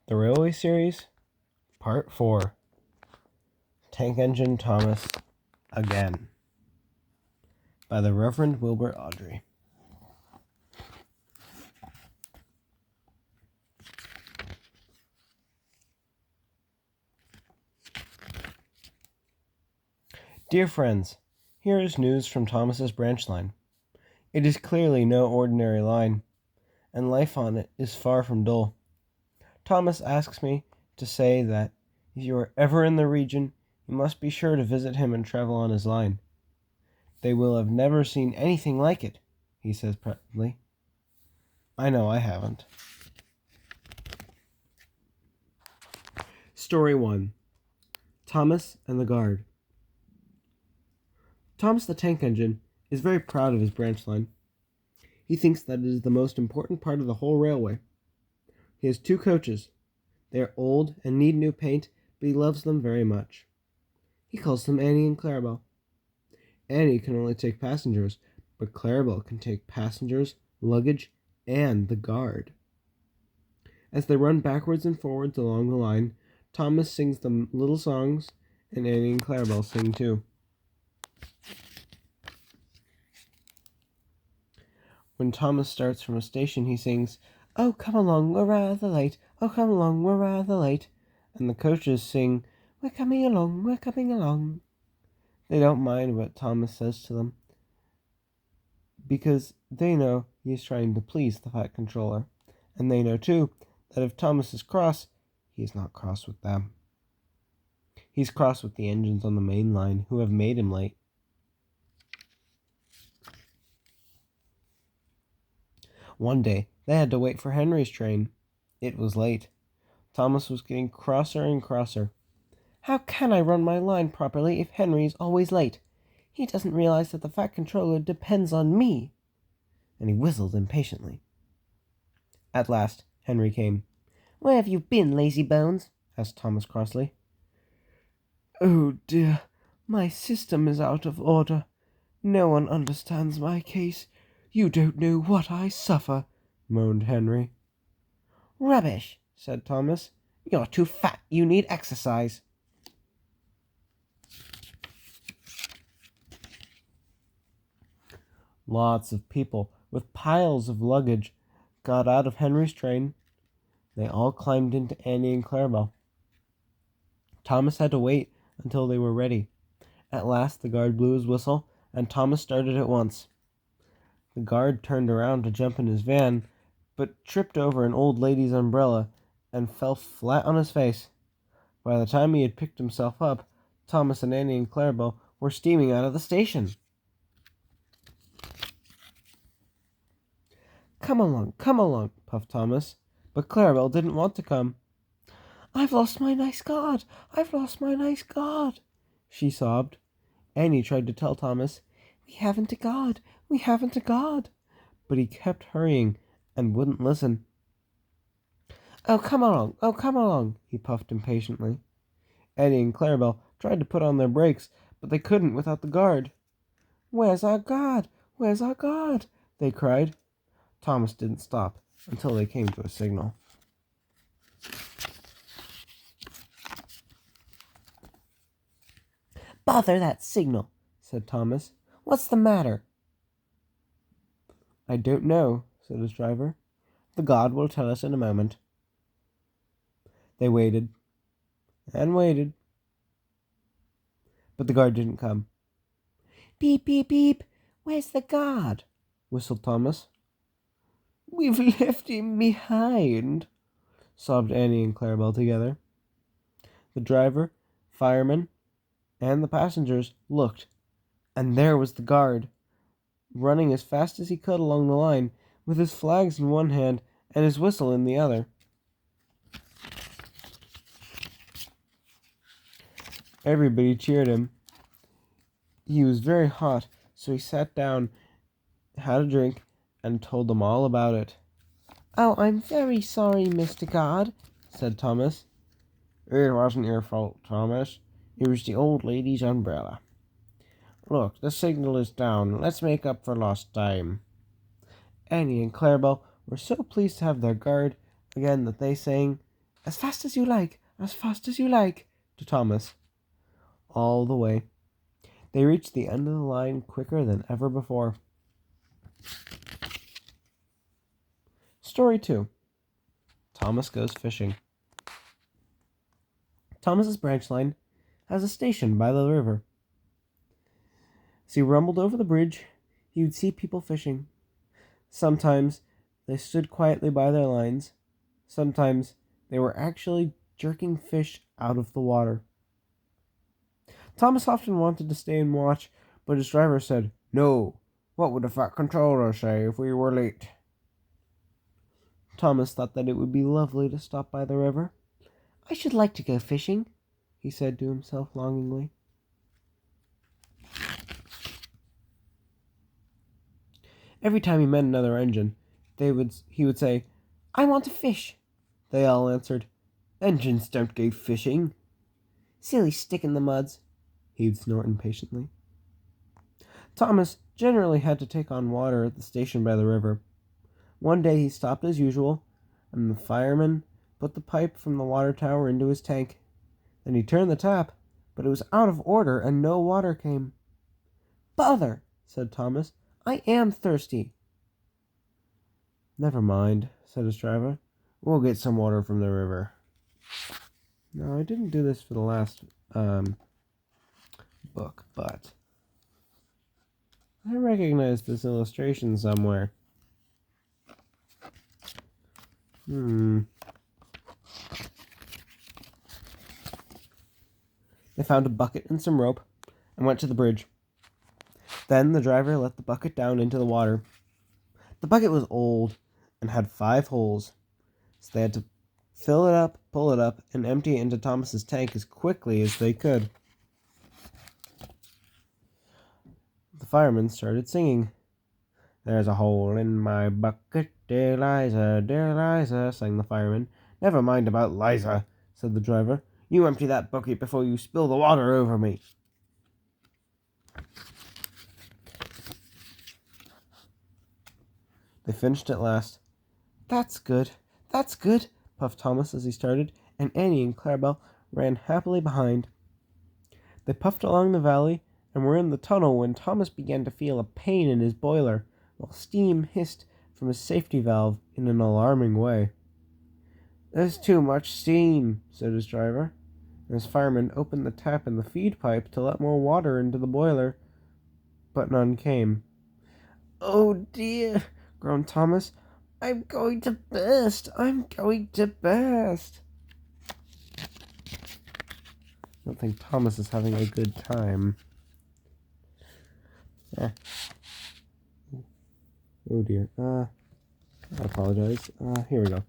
The Railway Series, Part 4, Tank Engine Thomas Again, by the Reverend Wilbur Awdry. Dear friends, here is news from Thomas's branch line. It is clearly no ordinary line, and life on it is far from dull. Thomas asks me to say that if you are ever in the region, you must be sure to visit him and travel on his line. They will have never seen anything like it, he says proudly. I know I haven't. Story 1. Thomas and the Guard. Thomas the Tank Engine is very proud of his branch line. He thinks that it is the most important part of the whole railway. He has 2 coaches. They are old and need new paint, but he loves them very much. He calls them Annie and Clarabelle. Annie can only take passengers, but Clarabelle can take passengers, luggage, and the guard. As they run backwards and forwards along the line, Thomas sings them little songs, and Annie and Clarabelle sing too. When Thomas starts from a station, he sings, "Oh, come along, we're rather late. Oh, come along, we're rather late." And the coaches sing, "We're coming along, we're coming along." They don't mind what Thomas says to them, because they know he is trying to please the Fat Controller. And they know, too, that if Thomas is cross, he is not cross with them. He's cross with the engines on the main line, who have made him late. One day, they had to wait for Henry's train. It was late. Thomas was getting crosser and crosser. "How can I run my line properly if Henry's always late? He doesn't realize that the Fat Controller depends on me." And he whistled impatiently. At last, Henry came. "Where have you been, lazy bones?" asked Thomas crossly. "Oh dear, my system is out of order. No one understands my case. You don't know what I suffer," moaned Henry. "Rubbish," said Thomas. "You're too fat. You need exercise." Lots of people with piles of luggage got out of Henry's train. They all climbed into Annie and Clarabelle. Thomas had to wait until they were ready. At last the guard blew his whistle, and Thomas started at once. The guard turned around to jump in his van, but tripped over an old lady's umbrella and fell flat on his face. By the time he had picked himself up, Thomas and Annie and Clarabelle were steaming out of the station. Come along," puffed Thomas. But Clarabelle didn't want to come. "I've lost my nice guard, I've lost my nice guard," she sobbed. Annie tried to tell Thomas, "We haven't a guard, we haven't a guard," but he kept hurrying and wouldn't listen. Oh, come along," he puffed impatiently. Annie and Clarabelle tried to put on their brakes, but they couldn't without the guard. "Where's our guard? Where's our guard?" they cried. Thomas didn't stop until they came to a signal. "Bother that signal," said Thomas. "What's the matter?" "I don't know," said his driver. "The guard will tell us in a moment." They waited and waited, but the guard didn't come. "Beep, beep, beep. Where's the guard?" whistled Thomas. "We've left him behind," sobbed Annie and Clarabelle together. The driver, fireman, and the passengers looked, and there was the guard, running as fast as he could along the line, with his flags in one hand and his whistle in the other. Everybody cheered him. He was very hot, so he sat down, had a drink, and told them all about it. "Oh, I'm very sorry, Mr. Guard," said Thomas. "It wasn't your fault, Thomas. It was the old lady's umbrella. Look, the signal is down. Let's make up for lost time." Annie and Clarabelle were so pleased to have their guard again that they sang, As fast as you like, as fast as you like, to Thomas. All the way. They reached the end of the line quicker than ever before. Story 2. Thomas Goes Fishing. Thomas's branch line has a station by the river. As he rumbled over the bridge, he would see people fishing. Sometimes they stood quietly by their lines. Sometimes they were actually jerking fish out of the water. Thomas often wanted to stay and watch, but his driver said, "No, what would the fat controller say if we were late?" Thomas thought that it would be lovely to stop by the river. "I should like to go fishing," he said to himself longingly. Every time he met another engine, he would say, "I want to fish." They all answered, "Engines don't go fishing." "Silly stick in the muds," he would snort impatiently. Thomas generally had to take on water at the station by the river. One day he stopped as usual, and the fireman put the pipe from the water tower into his tank. Then he turned the tap, but it was out of order and no water came. "Bother," said Thomas. "I am thirsty." "Never mind," said his driver. "We'll get some water from the river." No, I didn't do this for the last book, but I recognize this illustration somewhere. They found a bucket and some rope and went to the bridge. Then the driver let the bucket down into the water. The bucket was old and had 5 holes, so they had to fill it up, pull it up, and empty it into Thomas's tank as quickly as they could. The firemen started singing. "There's a hole in my bucket, dear Liza, sang the fireman. "Never mind about Liza," said the driver. "You empty that bucket before you spill the water over me." They finished at last. That's good, puffed Thomas as he started, and Annie and Clarabelle ran happily behind. They puffed along the valley and were in the tunnel when Thomas began to feel a pain in his boiler, while steam hissed from his safety valve in an alarming way. "There's too much steam," said his driver, and his fireman opened the tap in the feed pipe to let more water into the boiler, but none came. "Oh dear," groaned Thomas. I'm going to burst. I don't think Thomas is having a good time. Oh dear. I apologize. Here we go.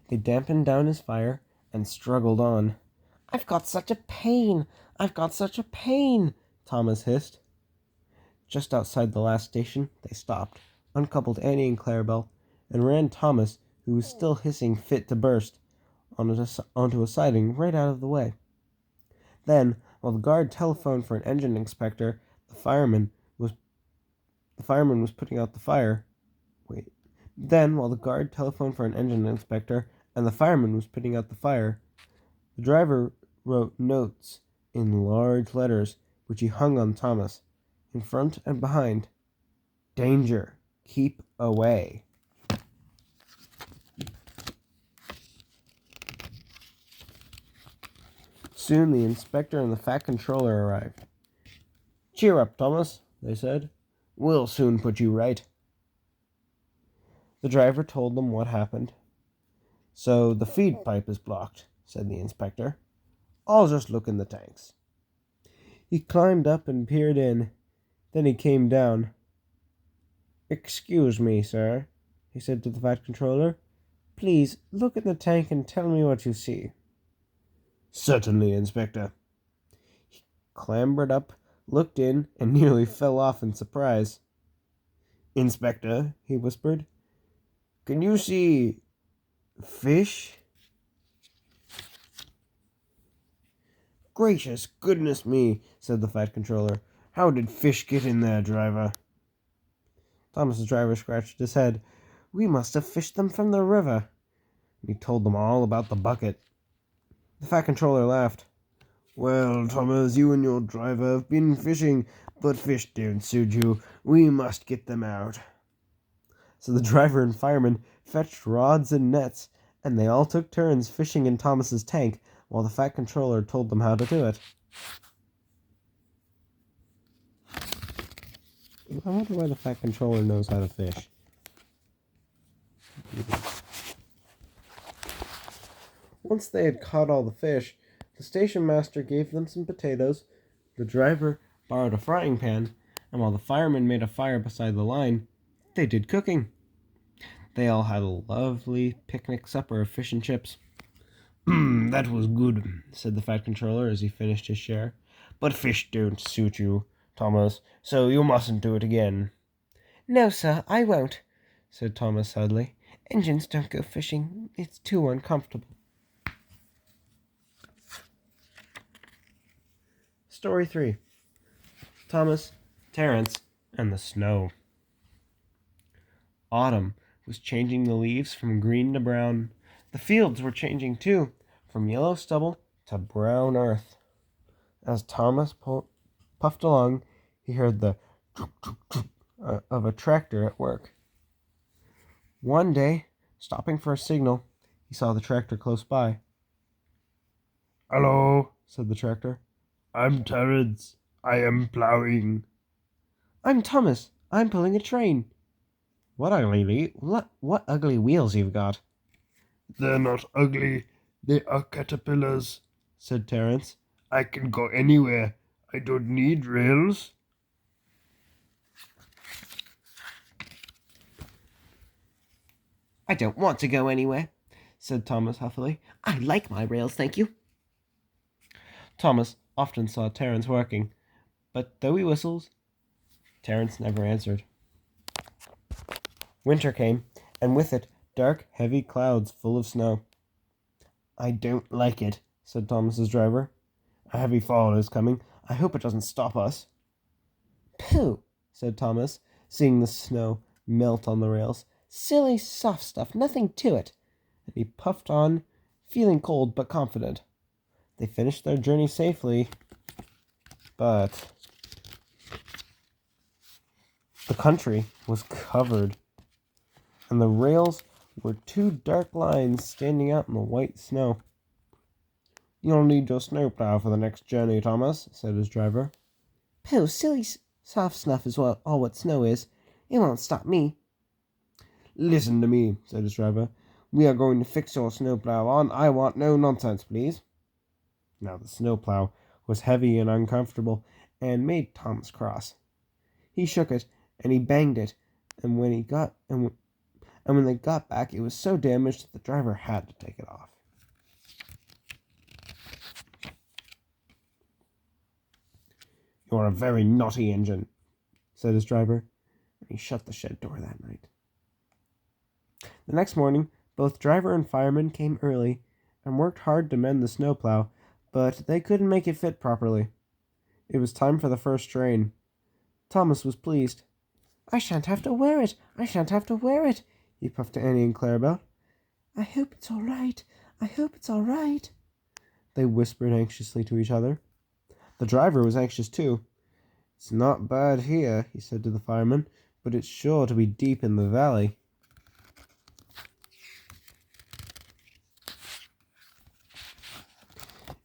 They dampened down his fire and struggled on. I've got such a pain, Thomas hissed. Just outside the last station, they stopped, uncoupled Annie and Clarabelle, and ran Thomas, who was still hissing fit to burst, onto a siding right out of the way. Then, while the guard telephoned for an engine inspector, the fireman was putting out the fire. Then, while the guard telephoned for an engine inspector and the fireman was putting out the fire, the driver wrote notes in large letters, which he hung on Thomas, in front and behind. Danger. Keep away. Soon the inspector and the fat controller arrived. Cheer up, Thomas, they said. We'll soon put you right. The driver told them what happened. So the feed pipe is blocked, said the inspector. I'll just look in the tanks. He climbed up and peered in. Then he came down. Excuse me, sir, he said to the fat controller. Please look in the tank and tell me what you see. Certainly, Inspector. He clambered up, looked in, and nearly fell off in surprise. Inspector, he whispered, can you see fish? Gracious goodness me, said the fat controller. How did fish get in there, driver? Thomas's driver scratched his head. We must have fished them from the river. He told them all about the bucket. The Fat Controller laughed. Well, Thomas, you and your driver have been fishing, but fish don't suit you. We must get them out. So the driver and fireman fetched rods and nets, and they all took turns fishing in Thomas's tank while the Fat Controller told them how to do it. I wonder why the Fat Controller knows how to fish. Once they had caught all the fish, the station master gave them some potatoes, the driver borrowed a frying pan, and while the fireman made a fire beside the line, they did cooking. They all had a lovely picnic supper of fish and chips. That was good, said the Fat Controller as he finished his share. But fish don't suit you, Thomas, so you mustn't do it again. No, sir, I won't, said Thomas sadly. Engines don't go fishing. It's too uncomfortable. Story 3. Thomas, Terence, and the Snow. Autumn was changing the leaves from green to brown. The fields were changing too, from yellow stubble to brown earth. As Thomas puffed along, he heard the of a tractor at work. One day, stopping for a signal, he saw the tractor close by. "Hello," said the tractor. "I'm Terence. I am plowing." "I'm Thomas. I'm pulling a train." What ugly wheels you've got." "They're not ugly. They are caterpillars," said Terence. "I can go anywhere. I don't need rails." "I don't want to go anywhere," said Thomas huffily. "I like my rails, thank you." Thomas often saw Terence working, but though he whistles, Terence never answered. Winter came, and with it dark, heavy clouds full of snow. "I don't like it," said Thomas's driver. "A heavy fall is coming. I hope it doesn't stop us." "Pooh," said Thomas, seeing the snow melt on the rails. "Silly soft stuff, nothing to it." And he puffed on, feeling cold but confident. They finished their journey safely, but the country was covered, and the rails were two dark lines standing out in the white snow. "You'll need your snowplow for the next journey, Thomas," said his driver. "Pooh, silly soft snuff is all what snow is. It won't stop me." "Listen to me," said his driver. "We are going to fix your snowplow on. I want no nonsense, please." Now the snowplow was heavy and uncomfortable, and made Thomas cross. He shook it, and he banged it, and when they got back, it was so damaged that the driver had to take it off. "You're a very naughty engine," said his driver, and he shut the shed door that night. The next morning, both driver and fireman came early and worked hard to mend the snowplow, but they couldn't make it fit properly. It was time for the first train. Thomas was pleased. "I shan't have to wear it. I shan't have to wear it," he puffed to Annie and Clarabelle. "I hope it's all right. I hope it's all right," they whispered anxiously to each other. The driver was anxious too. "It's not bad here," he said to the fireman, "but it's sure to be deep in the valley."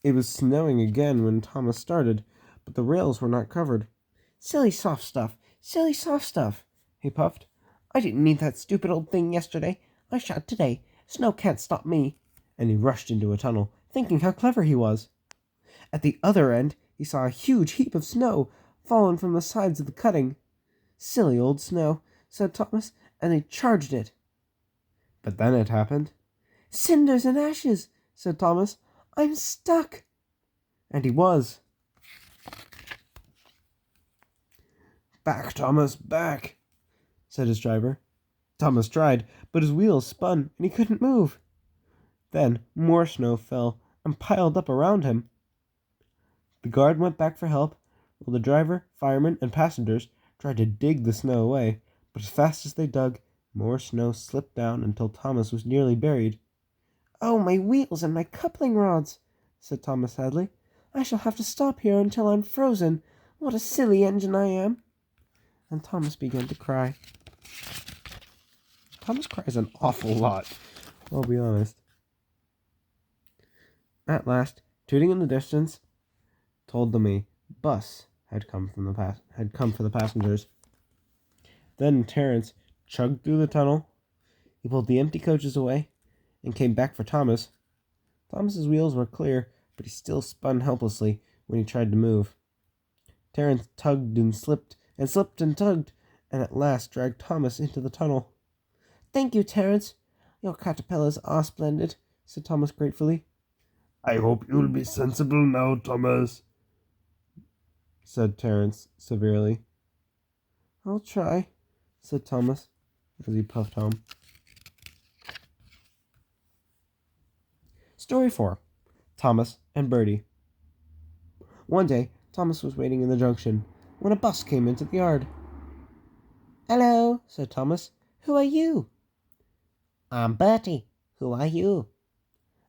It was snowing again when Thomas started, but the rails were not covered. "Silly soft stuff! Silly soft stuff!" he puffed. "I didn't need that stupid old thing yesterday. I shan't today. Snow can't stop me." And he rushed into a tunnel, thinking how clever he was. At the other end, he saw a huge heap of snow fallen from the sides of the cutting. "Silly old snow," said Thomas, and he charged it. But then it happened. "Cinders and ashes," said Thomas. "I'm stuck." And he was. "Back, Thomas, back," said his driver. Thomas tried, but his wheels spun, and he couldn't move. Then more snow fell and piled up around him. The guard went back for help, while the driver, firemen, and passengers tried to dig the snow away, but as fast as they dug, more snow slipped down until Thomas was nearly buried. "Oh, my wheels and my coupling rods," said Thomas sadly. "I shall have to stop here until I'm frozen. What a silly engine I am." And Thomas began to cry. Thomas cries an awful lot, I'll be honest. At last, tooting in the distance, told them a bus had come for the passengers. Then Terence chugged through the tunnel. He pulled the empty coaches away and came back for Thomas. Thomas's wheels were clear, but he still spun helplessly when he tried to move. Terence tugged and slipped and tugged, and at last dragged Thomas into the tunnel. "Thank you, Terence. Your caterpillars are splendid," said Thomas gratefully. "I hope you'll be sensible now, Thomas," said Terence severely. "I'll try," said Thomas as he puffed home. Story 4. Thomas and Bertie. One day, Thomas was waiting in the junction when a bus came into the yard. "Hello," said Thomas. "Who are you?" "I'm Bertie. Who are you?"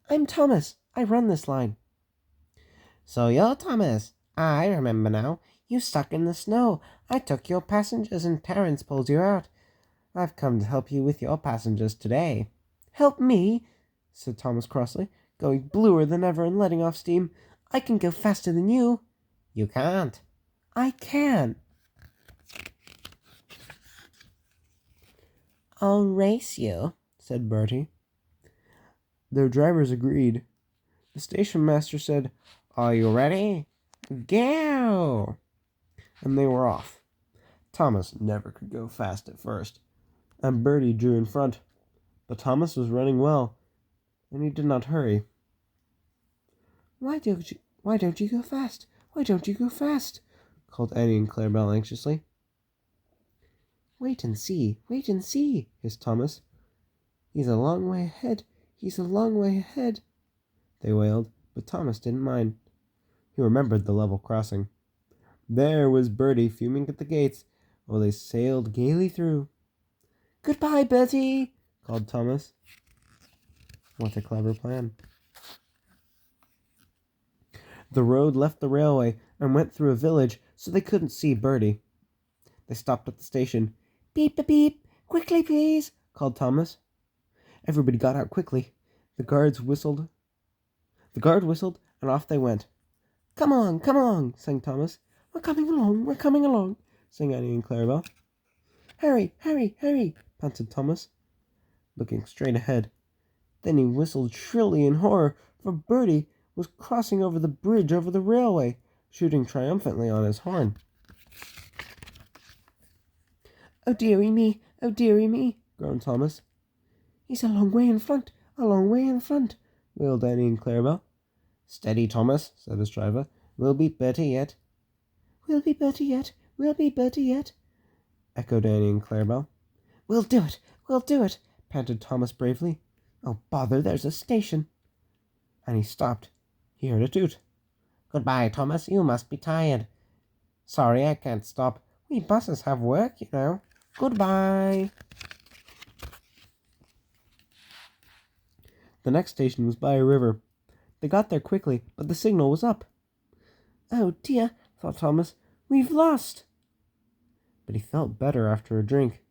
"I'm Thomas. I run this line." "So you're Thomas. I remember now. You stuck in the snow. I took your passengers and Terence pulled you out. I've come to help you with your passengers today." "Help me?" said Thomas crossly, going bluer than ever and letting off steam. "I can go faster than you." "You can't." "I can." "I'll race you," said Bertie. Their drivers agreed. The station master said, "Are you ready? Go!" And they were off. Thomas never could go fast at first, and Bertie drew in front. But Thomas was running well, and he did not hurry. Why don't you go fast? Why don't you go fast?" called Annie and Clarabelle anxiously. Wait and see, hissed Thomas. He's a long way ahead, they wailed, but Thomas didn't mind. He remembered the level crossing. There was Bertie fuming at the gates, while they sailed gaily through. "Goodbye, Bertie," called Thomas. What a clever plan. The road left the railway and went through a village, so they couldn't see Bertie. They stopped at the station. "Beep, beep, beep. Quickly, please," called Thomas. Everybody got out quickly. The guard whistled, and off they went. Come on, sang Thomas. We're coming along, sang Annie and Clarabelle. Hurry, panted Thomas, looking straight ahead. Then he whistled shrilly in horror, for Bertie was crossing over the bridge over the railway, shooting triumphantly on his horn. Oh dearie me, groaned Thomas. "He's a long way in front, wailed Annie and Clarabelle. "Steady, Thomas," said his driver. "We'll beat Bertie yet." We'll beat Bertie yet, echoed Annie and Clarabelle. We'll do it, panted Thomas bravely. Oh, bother, there's a station. And he stopped. He heard a toot. "Goodbye, Thomas, you must be tired." "Sorry, I can't stop. We buses have work, you know. Goodbye." The next station was by a river. They got there quickly, but the signal was up. "Oh dear," thought Thomas, "we've lost." But he felt better after a drink.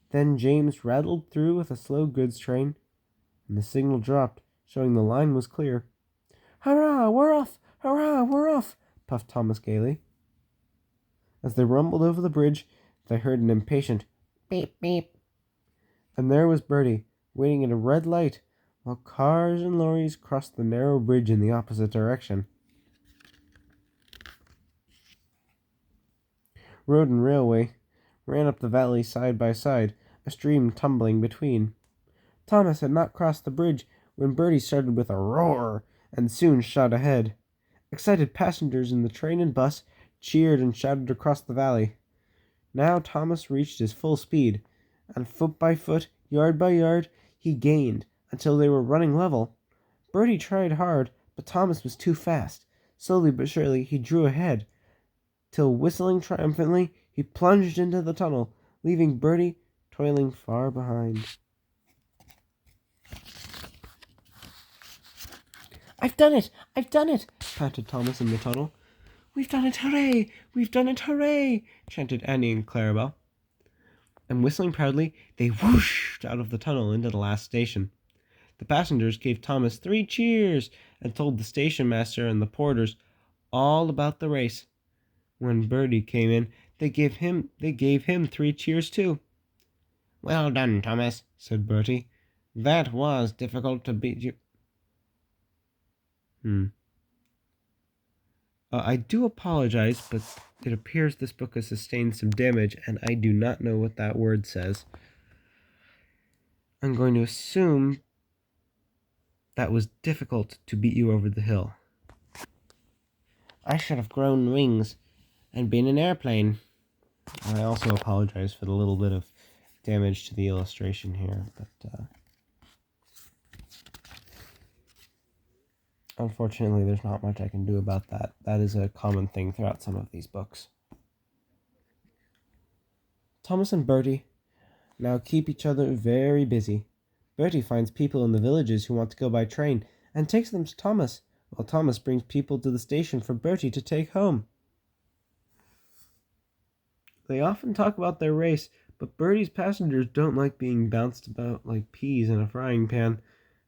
Then James rattled through with a slow goods train, and the signal dropped, showing the line was clear. "Hurrah, we're off! Hurrah, we're off!" puffed Thomas gaily. As they rumbled over the bridge, they heard an impatient beep, beep. And there was Bertie, waiting at a red light, while cars and lorries crossed the narrow bridge in the opposite direction. Road and railway ran up the valley side by side, a stream tumbling between. Thomas had not crossed the bridge when Bertie started with a roar and soon shot ahead. Excited passengers in the train and bus cheered and shouted across the valley. Now Thomas reached his full speed, and foot by foot, yard by yard, he gained until they were running level. Bertie tried hard, but Thomas was too fast. Slowly but surely he drew ahead, till whistling triumphantly, he plunged into the tunnel, leaving Bertie toiling far behind. I've done it! I've done it! Panted Thomas in the tunnel. We've done it! Hooray! We've done it! Hooray! Chanted Annie and Clarabelle. And whistling proudly, they whooshed out of the tunnel into the last station. The passengers gave Thomas 3 cheers and told the station master and the porters all about the race. When Bertie came in, they gave him 3 cheers too. Well done, Thomas, said Bertie. That was difficult to beat you. I do apologize, but it appears this book has sustained some damage, and I do not know what that word says. I'm going to assume that was difficult to beat you over the hill. I should have grown wings and been an airplane. I also apologize for the little bit of damage to the illustration here, but unfortunately there's not much I can do about that. That is a common thing throughout some of these books. Thomas and Bertie now keep each other very busy. Bertie finds people in the villages who want to go by train and takes them to Thomas, while Thomas brings people to the station for Bertie to take home. They often talk about their race, but Bertie's passengers don't like being bounced about like peas in a frying pan,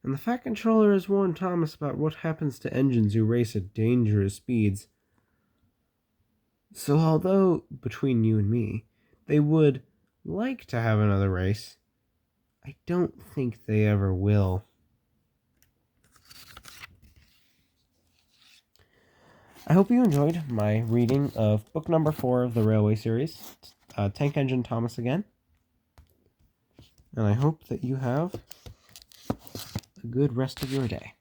and the Fat Controller has warned Thomas about what happens to engines who race at dangerous speeds. So although, between you and me, they would like to have another race, I don't think they ever will. I hope you enjoyed my reading of book number 4 of the Railway series, Tank Engine Thomas again. And I hope that you have a good rest of your day.